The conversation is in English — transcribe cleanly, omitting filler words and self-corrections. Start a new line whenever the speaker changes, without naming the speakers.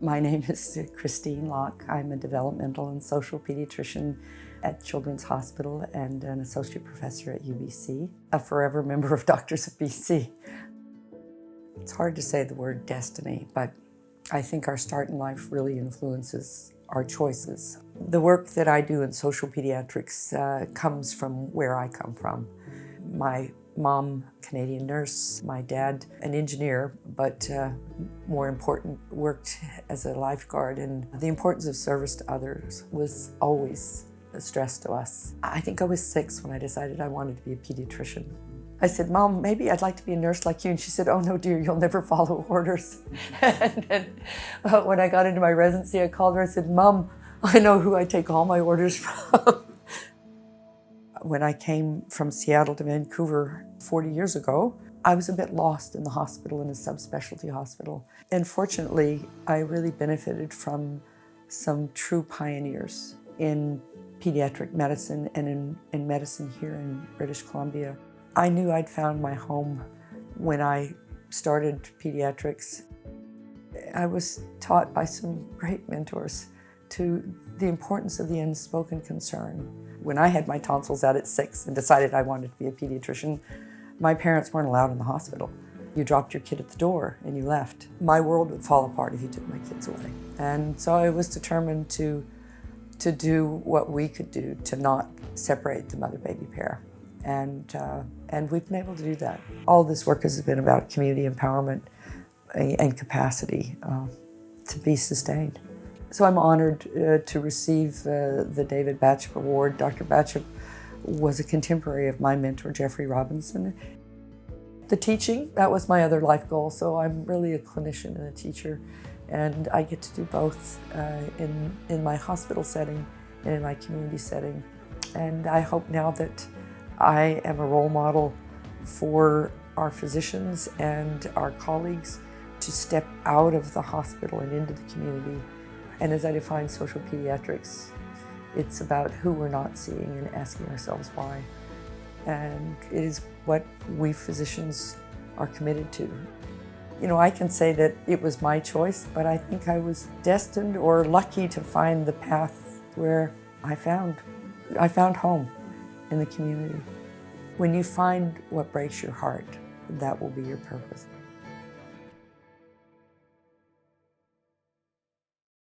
My name is Christine Locke. I'm a developmental and social pediatrician at Children's Hospital and an associate professor at UBC, a forever member of Doctors of BC. It's hard to say the word destiny, but I think our start in life really influences our choices. The work that I do in social pediatrics comes from where I come from. My mom, Canadian nurse, my dad, an engineer, but more important, worked as a lifeguard, and the importance of service to others was always stressed to us. I think I was 6 when I decided I wanted to be a pediatrician. I said, "Mom, maybe I'd like to be a nurse like you." And she said, "Oh no, dear, you'll never follow orders." And then when I got into my residency, I called her and said, "Mom, I know who I take all my orders from." When I came from Seattle to Vancouver 40 years ago, I was a bit lost in the hospital, in a subspecialty hospital. And fortunately, I really benefited from some true pioneers in pediatric medicine and in medicine here in British Columbia. I knew I'd found my home when I started pediatrics. I was taught by some great mentors to the importance of the unspoken concern. When I had my tonsils out at 6 and decided I wanted to be a pediatrician, my parents weren't allowed in the hospital. You dropped your kid at the door and you left. My world would fall apart if you took my kids away. And so I was determined to do what we could do to not separate the mother-baby pair. And we've been able to do that. All this work has been about community empowerment and capacity to be sustained. So I'm honored to receive the David Bachop Award. Dr. Bachop was a contemporary of my mentor, Jeffrey Robinson. The teaching, that was my other life goal, so I'm really a clinician and a teacher, and I get to do both in my hospital setting and in my community setting. And I hope now that I am a role model for our physicians and our colleagues to step out of the hospital and into the community. And as I define social pediatrics, it's about who we're not seeing and asking ourselves why. And it is what we physicians are committed to. You know, I can say that it was my choice, but I think I was destined or lucky to find the path where I found home in the community. When you find what breaks your heart, that will be your purpose.